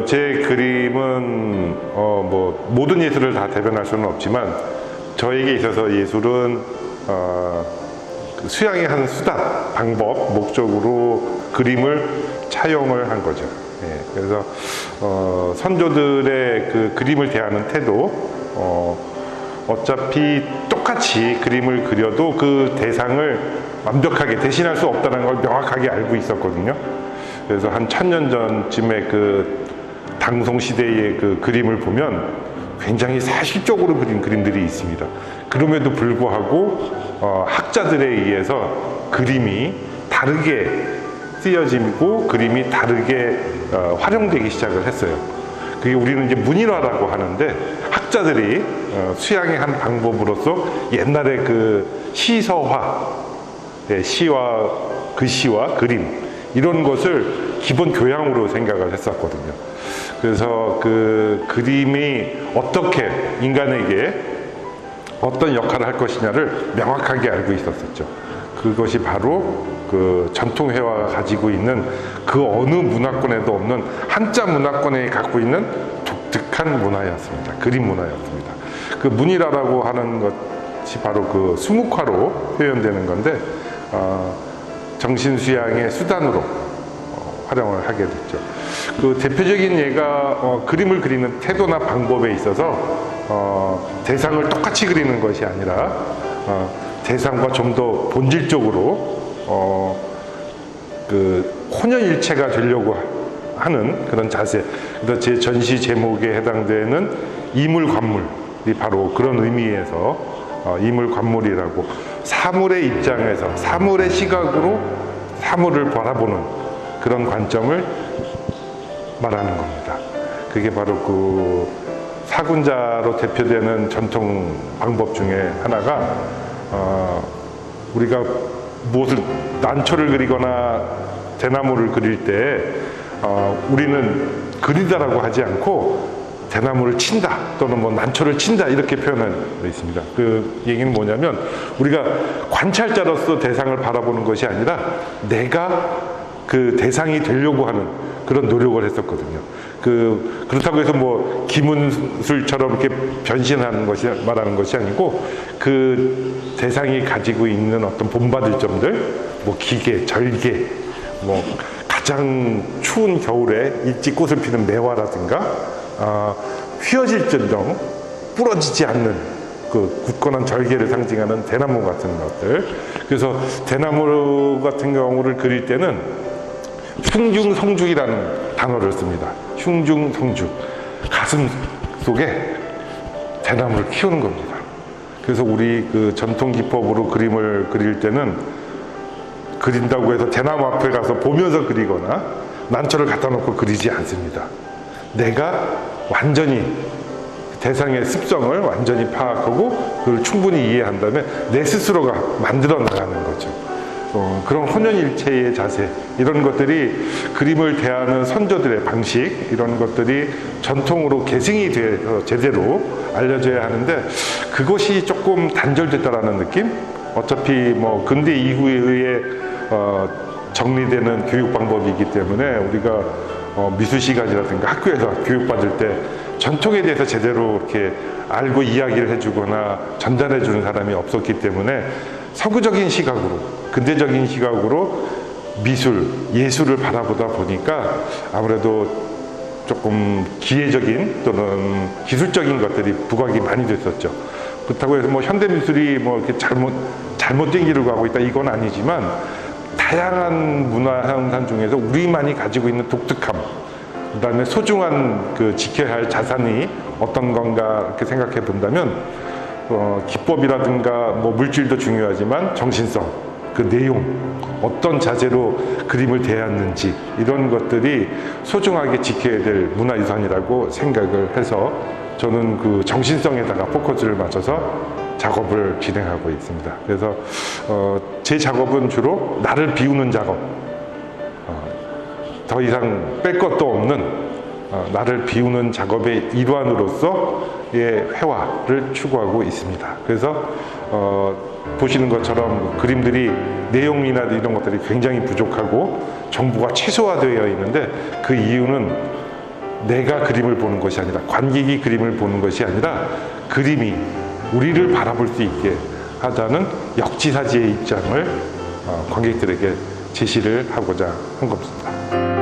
제 그림은 뭐 모든 예술을 다 대변할 수는 없지만 저에게 있어서 예술은 수양의 한 수단, 방법, 목적으로 그림을 차용을 한 거죠. 예, 그래서 선조들의 그 그림을 대하는 태도, 어차피 똑같이 그림을 그려도 그 대상을 완벽하게 대신할 수 없다는 걸 명확하게 알고 있었거든요. 그래서 한 1000년 전쯤에 그 당송 시대의 그 그림을 보면 굉장히 사실적으로 그린 그림들이 있습니다. 그럼에도 불구하고 학자들에 의해서 그림이 다르게 쓰여지고 그림이 다르게 활용되기 시작을 했어요. 그게 우리는 이제 문일화라고 하는데, 학자들이 수양의 한 방법으로서 옛날에 그 시서화, 시와 글씨와 그림 이런 것을 기본 교양으로 생각을 했었거든요. 그래서 그 그림이 어떻게 인간에게 어떤 역할을 할 것이냐를 명확하게 알고 있었었죠. 그것이 바로 그 전통회화가 가지고 있는 그 어느 문화권에도 없는 한자 문화권에 갖고 있는 독특한 문화였습니다. 그림 문화였습니다. 그 문일화라고 하는 것이 바로 그 수묵화로 표현되는 건데, 정신수양의 수단으로 활용을 하게 됐죠. 그 대표적인 예가 그림을 그리는 태도나 방법에 있어서 대상을 똑같이 그리는 것이 아니라 대상과 좀 더 본질적으로 그 혼연일체가 되려고 하는 그런 자세. 그래서 제 전시 제목에 해당되는 이물관물이 바로 그런 의미에서 이물관물이라고, 사물의 입장에서 사물의 시각으로 사물을 바라보는 그런 관점을 말하는 겁니다. 그게 바로 그 사군자로 대표되는 전통 방법 중에 하나가, 우리가 무엇을 난초를 그리거나 대나무를 그릴 때 우리는 그리다라고 하지 않고 대나무를 친다 또는 뭐 난초를 친다 이렇게 표현하고 있습니다. 그 얘기는 뭐냐면, 우리가 관찰자로서 대상을 바라보는 것이 아니라 내가 그 대상이 되려고 하는 그런 노력을 했었거든요. 그렇다고 해서 뭐 김은술처럼 이렇게 변신하는 것이 말하는 것이 아니고, 그 대상이 가지고 있는 어떤 본받을 점들, 뭐 기계, 절개, 뭐 가장 추운 겨울에 일찍꽃을 피는 매화라든가, 휘어질전정 부러지지 않는 그 굳건한 절개를 상징하는 대나무 같은 것들. 그래서 대나무 같은 경우를 그릴 때는 흉중성죽이라는 단어를 씁니다. 흉중성죽, 가슴 속에 대나무를 키우는 겁니다. 그래서 우리 그 전통 기법으로 그림을 그릴 때는, 그린다고 해서 대나무 앞에 가서 보면서 그리거나 난초를 갖다 놓고 그리지 않습니다. 내가 완전히 대상의 습성을 완전히 파악하고 그걸 충분히 이해한 다음에 내 스스로가 만들어 나가는 거죠. 그런 혼연일체의 자세, 이런 것들이 그림을 대하는 선조들의 방식, 이런 것들이 전통으로 계승이 돼서 제대로 알려져야 하는데, 그것이 조금 단절됐다라는 느낌? 어차피 뭐 근대 이후에 정리되는 교육 방법이기 때문에 우리가 미술 시간이라든가 학교에서 교육받을 때 전통에 대해서 제대로 이렇게 알고 이야기를 해주거나 전달해 주는 사람이 없었기 때문에 서구적인 시각으로, 근대적인 시각으로 미술, 예술을 바라보다 보니까 아무래도 조금 기계적인 또는 기술적인 것들이 부각이 많이 됐었죠. 그렇다고 해서 뭐 현대미술이 뭐 이렇게 잘못된 길을 가고 있다, 이건 아니지만, 다양한 문화 형상 중에서 우리만이 가지고 있는 독특함, 그 다음에 소중한 그 지켜야 할 자산이 어떤 건가 이렇게 생각해 본다면, 기법이라든가 뭐 물질도 중요하지만 정신성, 그 내용, 어떤 자세로 그림을 대했는지, 이런 것들이 소중하게 지켜야 될 문화유산이라고 생각을 해서 저는 그 정신성에다가 포커스를 맞춰서 작업을 진행하고 있습니다. 그래서 제 작업은 주로 나를 비우는 작업, 더 이상 뺄 것도 없는 나를 비우는 작업의 일환으로서의 회화를 추구하고 있습니다. 그래서 보시는 것처럼 그림들이 내용이나 이런 것들이 굉장히 부족하고 정보가 최소화되어 있는데, 그 이유는 내가 그림을 보는 것이 아니라, 관객이 그림을 보는 것이 아니라 그림이 우리를 바라볼 수 있게 하자는 역지사지의 입장을 관객들에게 제시를 하고자 한 겁니다.